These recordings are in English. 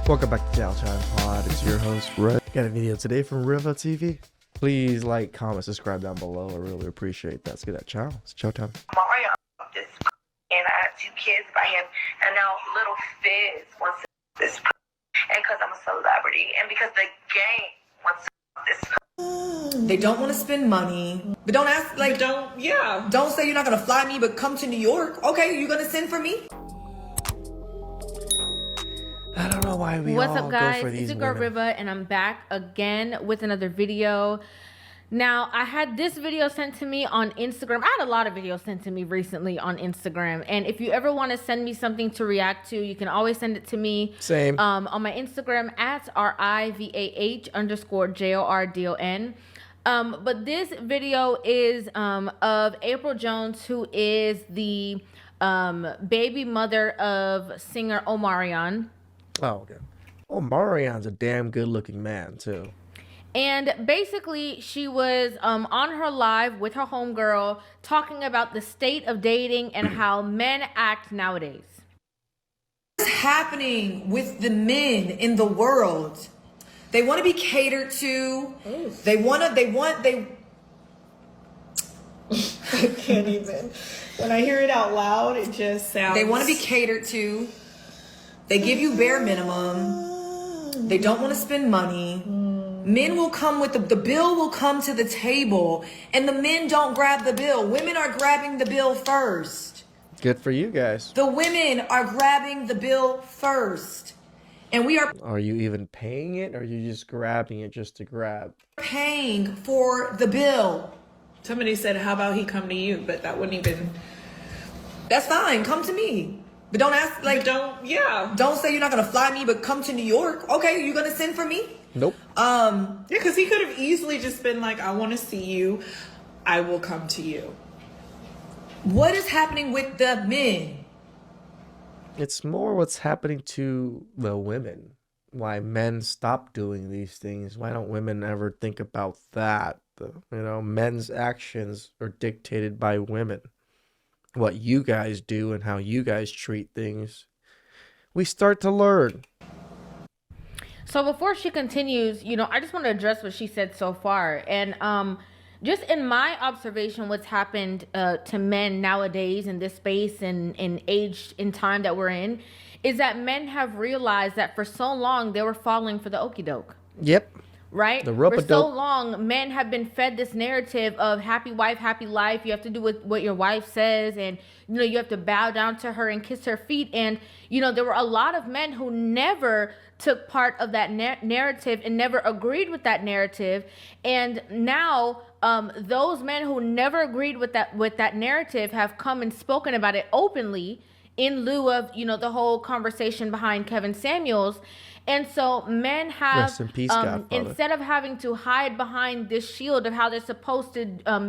Welcome back to TheChowTimePod. It's your host, Red. Got a video today from Riva TV. Please like, comment, subscribe down below. I really appreciate that. Let's get that chow. It's chow time. Mario, and I have 2 kids by him, and now little Fizz wants this, and because I'm a celebrity, and because the gang wants this. They don't want to spend money, but don't ask, like, don't say you're not gonna fly me, but come to New York. Okay, you gonna send for me? I don't know why we What's all up, guys? go for It's these your girl women. Riva, and I'm back again with another video. Now, I had this video sent to me on Instagram. I had a lot of videos sent to me recently on Instagram, and if you ever want to send me something to react to, you can always send it to me. Same. On my Instagram at RIVAH_JORDON. But this video is of Apryl Jones, who is the baby mother of singer Omarion. Oh, okay. Oh, Marion's a damn good-looking man, too. And basically, she was on her live with her homegirl talking about the state of dating and how men act nowadays. What's happening with the men in the world? They want to be catered to. They I can't even. When I hear it out loud, it just sounds. They want to be catered to. They give you bare minimum. They don't want to spend money. Men will come with the bill will come to the table, and the men don't grab the bill. Women are grabbing the bill first. Good for you guys. The women are grabbing the bill first. And we are Are you even paying it, or are you just grabbing it just to grab? paying for the bill. Somebody said, "How about he come to you?" But that wouldn't even. That's fine. Come to me. But don't ask, like, Don't say you're not going to fly me, but come to New York. Okay, you going to send for me? Nope. because he could have easily just been like, "I want to see you. I will come to you." What is happening with the men? It's more what's happening to the women. Why men stop doing these things. Why don't women ever think about that? Men's actions are dictated by women. What you guys do and how you guys treat things. We start to learn. So before she continues, I just want to address what she said so far. And just in my observation, what's happened to men nowadays in this space and in age in time that we're in, is that men have realized that for so long they were falling for the okie doke. Yep. Right? The For rope-a-dope. so long, men have been fed this narrative of happy wife, happy life. You have to do what your wife says, and you have to bow down to her and kiss her feet. And there were a lot of men who never took part of that narrative and never agreed with that narrative. And now those men who never agreed with that narrative have come and spoken about it openly, in lieu of the whole conversation behind Kevin Samuels. And so men have, Rest in peace, Godfather. instead of having to hide behind this shield of how they're supposed to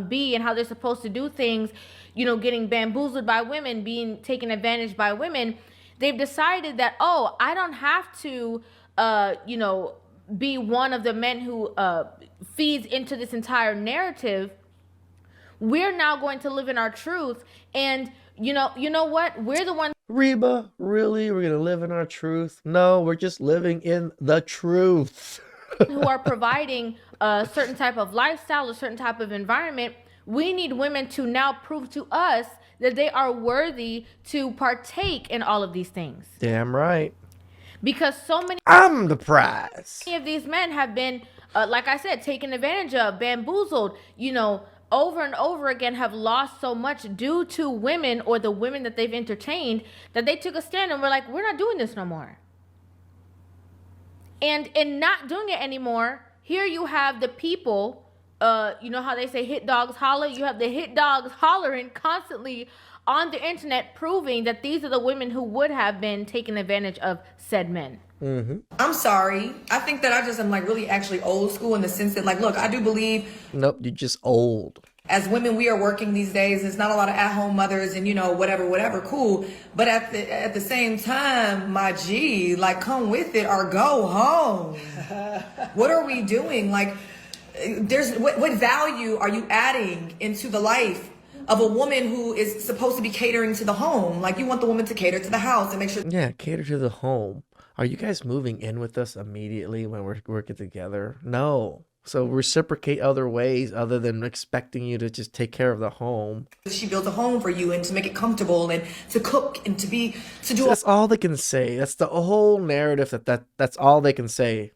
be and how they're supposed to do things, getting bamboozled by women, being taken advantage by women, they've decided that, I don't have to, be one of the men who feeds into this entire narrative. We're now going to live in our truth. And you know what? We're the ones. Reba, really? We're going to live in our truth? No, we're just living in the truth. who are providing a certain type of lifestyle, a certain type of environment. We need women to now prove to us that they are worthy to partake in all of these things. Damn right. Because so many I'm the prize. of these men have been, like I said, taken advantage of, bamboozled, over and over again, have lost so much due to women or the women that they've entertained, that they took a stand and were like, we're not doing this no more. And in not doing it anymore, here you have the people, how they say hit dogs holler. You have the hit dogs hollering constantly on the internet, proving that these are the women who would have been taken advantage of said men. I'm sorry. I think that I just am really actually old school in the sense that, look, I do believe. Nope, you're just old. As women, we are working these days. There's not a lot of at-home mothers and, whatever, cool. But at the same time, my G, come with it or go home. What are we doing? What value are you adding into the life of a woman who is supposed to be catering to the home. Like, you want the woman to cater to the house and make sure. Yeah, cater to the home. Are you guys moving in with us immediately when we're working together? No. So reciprocate other ways other than expecting you to just take care of the home. She builds a home for you and to make it comfortable and to cook and to do So that's all they can say. That's the whole narrative that's all they can say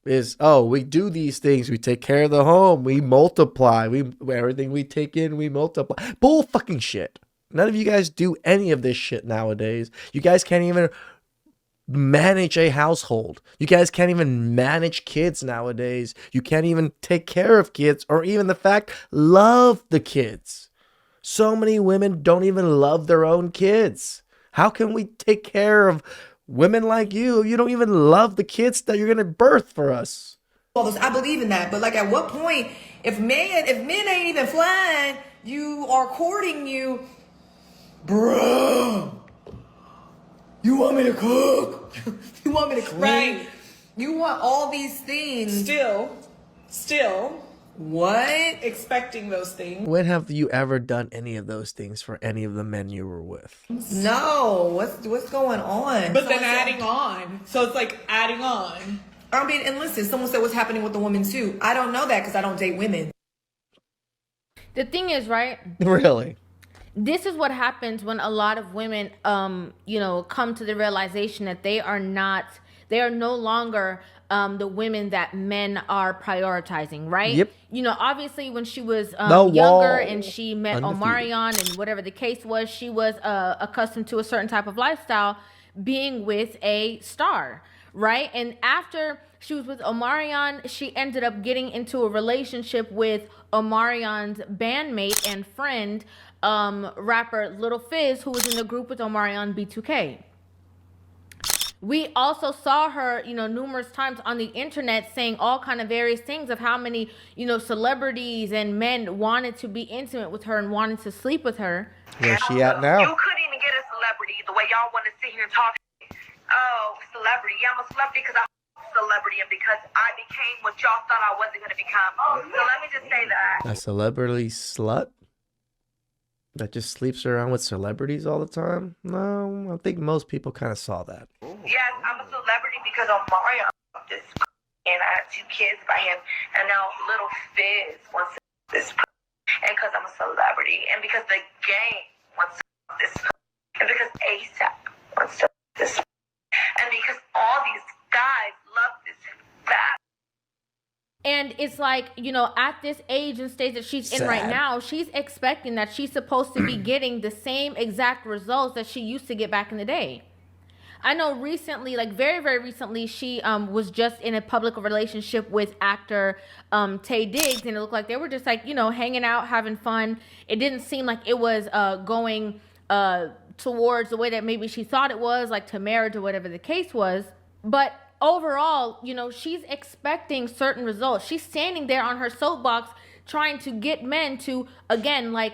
is, oh, we do these things. We take care of the home. We multiply. Everything we take in, we multiply. Bull fucking shit. None of you guys do any of this shit nowadays. You guys can't even manage a household. You guys can't even manage kids nowadays. You can't even take care of kids or even the fact love the kids. So many women don't even love their own kids. How can we take care of women like you? You don't even love the kids that you're going to birth for us. I believe in that. But like, at what point, if men ain't even flying, you are courting you, bruh. You want me to cook? You want me to clean? Right. You want all these things. Still What? expecting those things. When have you ever done any of those things for any of the men you were with? No. What's going on? But then adding on. So it's like adding on. I mean, and listen, someone said what's happening with the woman too. I don't know that because I don't date women. The thing is, right? Really? This is what happens when a lot of women, come to the realization that they are no longer the women that men are prioritizing, right? Yep. Obviously when she was The younger wall and she met undefeated. Omarion and whatever the case was, she was accustomed to a certain type of lifestyle being with a star, right? And after she was with Omarion, she ended up getting into a relationship with Omarion's bandmate and friend, rapper Little Fizz, who was in the group with Omarion B2K. We also saw her, numerous times on the internet saying all kind of various things of how many, celebrities and men wanted to be intimate with her and wanted to sleep with her. Where's she at now? You couldn't even get a celebrity the way y'all want to sit here and talk. Oh, celebrity. Yeah, I'm a celebrity because I'm a celebrity and because I became what y'all thought I wasn't going to become. So let me just say that. A celebrity slut that just sleeps around with celebrities all the time? No, I think most people kind of saw that. Yes, I'm a celebrity because of Mario. And I had 2 kids by him. And now little Fizz wants this. And because I'm a celebrity. And because the game wants this. And because ASAP wants this. And because all these guys love this fat. And it's like, at this age and stage that she's in right Sad. now, she's expecting that she's supposed to be getting the same exact results that she used to get back in the day. I know recently, like very, very recently, she was just in a public relationship with actor Tay Diggs, and it looked like they were just like, hanging out, having fun. It didn't seem like it was going towards the way that maybe she thought it was, like to marriage or whatever the case was. But overall, she's expecting certain results. She's standing there on her soapbox trying to get men to, again, like,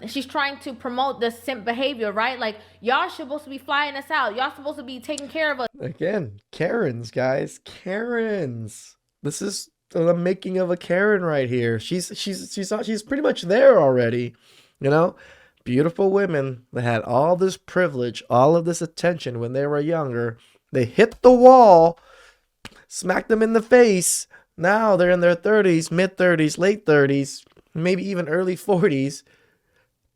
she's trying to promote the simp behavior, right? Like, y'all supposed to be flying us out. Y'all supposed to be taking care of us. Again, Karens, guys. Karens. This is the making of a Karen right here. She's pretty much there already. Beautiful women that had all this privilege, all of this attention when they were younger. They hit the wall, smacked them in the face. Now they're in their 30s, mid-30s, late 30s, maybe even early 40s.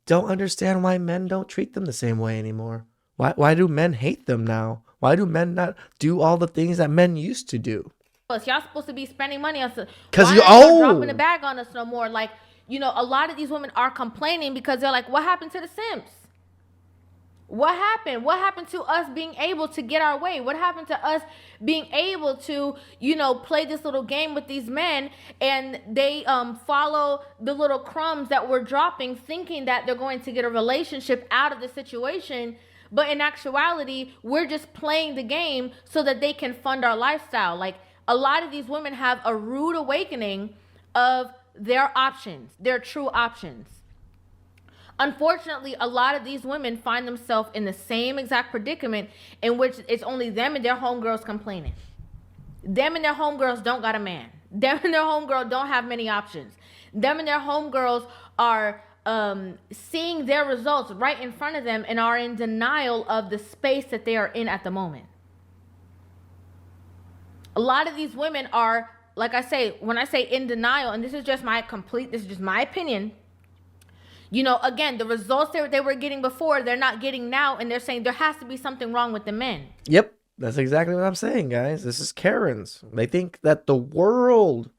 Don't understand why men don't treat them the same way anymore. Why do men hate them now? Why do men not do all the things that men used to do? Y'all supposed to be spending money on us. 'Cause Why you- aren't y'all oh! dropping the bag on us no more? Like, a lot of these women are complaining because they're like, what happened to the simps? What happened? What happened to us being able to get our way? What happened to us being able to, play this little game with these men, and they follow the little crumbs that we're dropping, thinking that they're going to get a relationship out of the situation. But in actuality, we're just playing the game so that they can fund our lifestyle. Like, a lot of these women have a rude awakening of their options, their true options. Unfortunately, a lot of these women find themselves in the same exact predicament in which it's only them and their homegirls complaining. Them and their homegirls don't got a man. Them and their homegirl don't have many options. Them and their homegirls are seeing their results right in front of them and are in denial of the space that they are in at the moment. A lot of these women are, like I say, when I say in denial, and this is just my opinion, you know, again, the results they were getting before, they're not getting now, and they're saying there has to be something wrong with the men. Yep, that's exactly what I'm saying, guys. This is Karens. They think that the world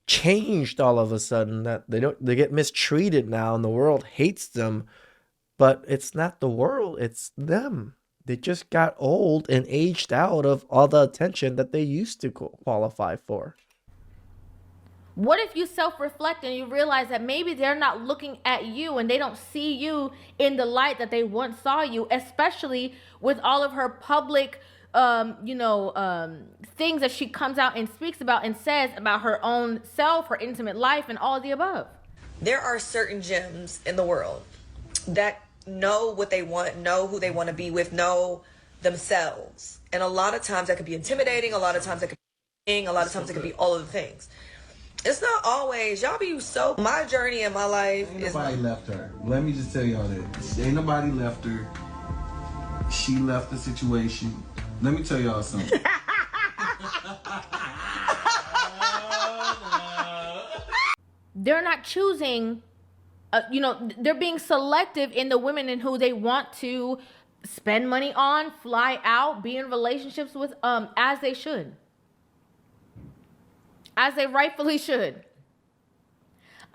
changed all of a sudden, that they get mistreated now and the world hates them, but it's not the world, it's them. They just got old and aged out of all the attention that they used to qualify for. What if you self-reflect and you realize that maybe they're not looking at you and they don't see you in the light that they once saw you, especially with all of her public things that she comes out and speaks about and says about her own self, her intimate life, and all of the above. There are certain gems in the world that know what they want, know who they want to be with, know themselves. And a lot of times that can be intimidating, a lot of times that can be, a lot of times it can be all of the things. It's not always, y'all be so, my journey in my life ain't is. Nobody left her. Let me just tell y'all that. Ain't nobody left her. She left the situation. Let me tell y'all something. They're not choosing, they're being selective in the women in who they want to spend money on, fly out, be in relationships with, as they should. As they rightfully should.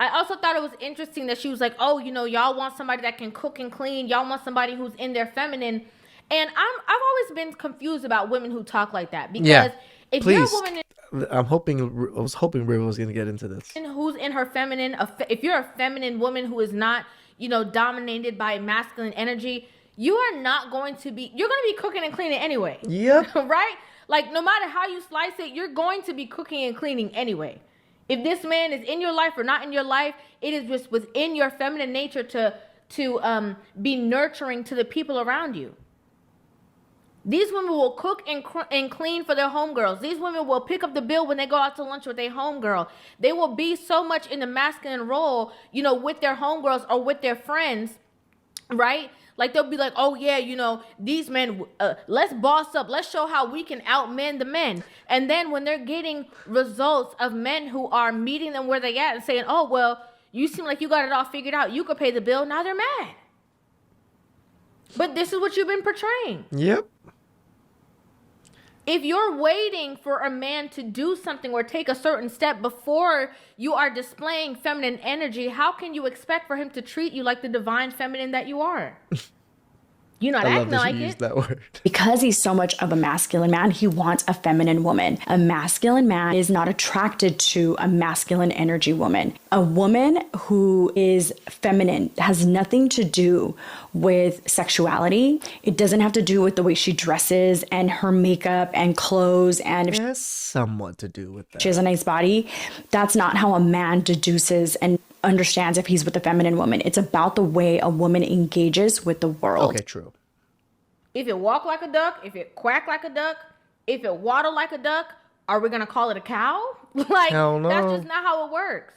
I also thought it was interesting that she was like, oh, y'all want somebody that can cook and clean. Y'all want somebody who's in their feminine. And I've always been confused about women who talk like that. Because if please. you're a woman I was hoping River was going to get into this. who's in her feminine, if you're a feminine woman who is not, dominated by masculine energy, you're going to be cooking and cleaning anyway. Yep. Right? Like, no matter how you slice it, you're going to be cooking and cleaning anyway. If this man is in your life or not in your life, it is just within your feminine nature to be nurturing to the people around you. These women will cook and clean for their homegirls. These women will pick up the bill when they go out to lunch with their homegirl. They will be so much in the masculine role, with their homegirls or with their friends, right? Like, they'll be like, oh, yeah, these men, let's boss up. Let's show how we can outmen the men. And then when they're getting results of men who are meeting them where they at and saying, oh, well, you seem like you got it all figured out. You could pay the bill. Now they're mad. But this is what you've been portraying. Yep. If you're waiting for a man to do something or take a certain step before you are displaying feminine energy, how can you expect for him to treat you like the divine feminine that you are? You're not acting like it. That word. Because he's so much of a masculine man, he wants a feminine woman. A masculine man is not attracted to a masculine energy woman. A woman who is feminine has nothing to do with sexuality. It doesn't have to do with the way she dresses and her makeup and clothes. And if It has somewhat to do with that. she has a nice body, that's not how a man deduces and understands if he's with a feminine woman. It's about the way a woman engages with the world. Okay, true. If it walk like a duck, if it quack like a duck, if it waddle like a duck, are we going to call it a cow? Like, Hell no. That's just not how it works.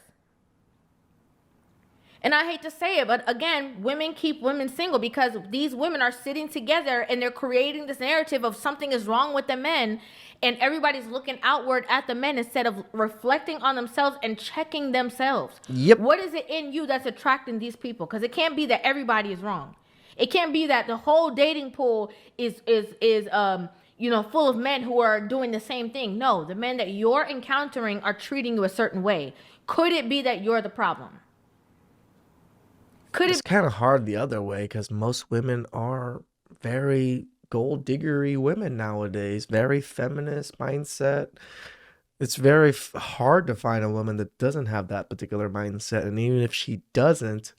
And I hate to say it, but again, women keep women single because these women are sitting together and they're creating this narrative of something is wrong with the men, and everybody's looking outward at the men instead of reflecting on themselves and checking themselves. Yep. What is it in you that's attracting these people? Because it can't be that everybody is wrong. It can't be that the whole dating pool is full of men who are doing the same thing. No, the men that you're encountering are treating you a certain way. Could it be that you're the problem? It's kind of hard the other way because most women are very gold diggery women nowadays, very feminist mindset. It's very hard to find a woman that doesn't have that particular mindset. And even if she doesn't,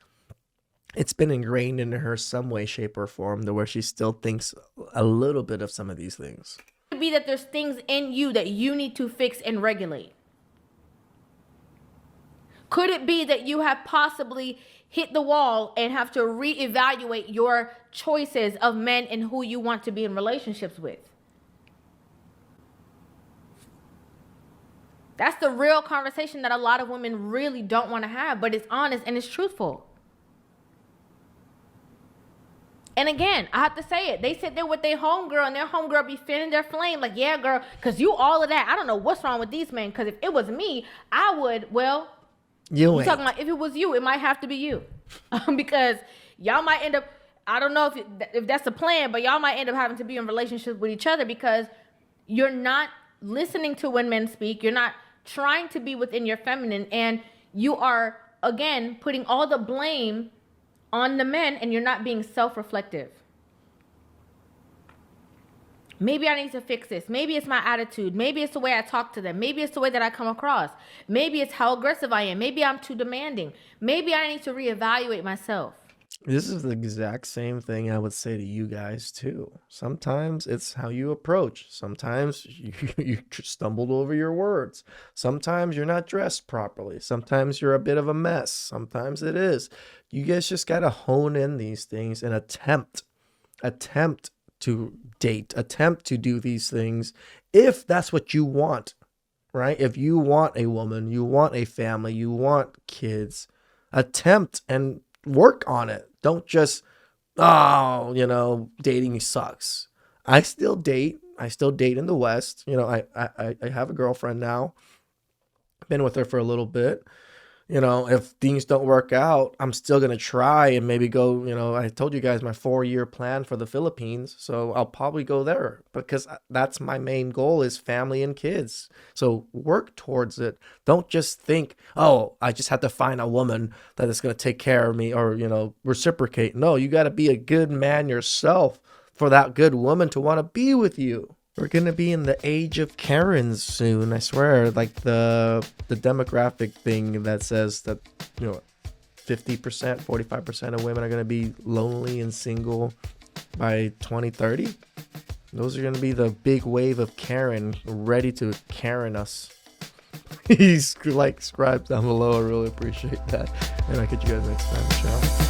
it's been ingrained into her some way, shape, or form to where she still thinks a little bit of some of these things. Could it be that there's things in you that you need to fix and regulate? Could it be that you have possibly hit the wall and have to reevaluate your choices of men and who you want to be in relationships with? That's the real conversation that a lot of women really don't want to have, but it's honest and it's truthful. And again, I have to say it. They sit there with their homegirl, and their homegirl be fanning their flame. Like, yeah, girl, because you all of that. I don't know what's wrong with these men. Because if it was me, I would, well, You talking about if it was you, it might have to be you. Because y'all might end up, I don't know if that's the plan, but y'all might end up having to be in relationships with each other because you're not listening to when men speak. You're not trying to be within your feminine. And you are, again, putting all the blame on the men, and you're not being self-reflective. Maybe I need to fix this. Maybe it's my attitude. Maybe it's the way I talk to them. Maybe it's the way that I come across. Maybe it's how aggressive I am. Maybe I'm too demanding. Maybe I need to reevaluate myself. This is the exact same thing I would say to you guys too. Sometimes it's how you approach. Sometimes you stumbled over your words. Sometimes you're not dressed properly. Sometimes you're a bit of a mess. Sometimes it is. You guys just got to hone in these things and attempt to date, attempt to do these things if that's what you want, right? If you want a woman, you want a family, you want kids, attempt and work on it. Don't just, dating sucks. I still date in the West. I have a girlfriend now. Been with her for a little bit. If things don't work out, I'm still going to try and maybe go, I told you guys my 4-year plan for the Philippines. So I'll probably go there because that's my main goal is family and kids. So work towards it. Don't just think, oh, I just have to find a woman that is going to take care of me or, reciprocate. No, you got to be a good man yourself for that good woman to want to be with you. We're going to be in the age of Karens soon, I swear. Like the demographic thing that says that, 50%, 45% of women are going to be lonely and single by 2030. Those are going to be the big wave of Karen ready to Karen us. Please subscribe down below. I really appreciate that. And I'll catch you guys next time. Ciao.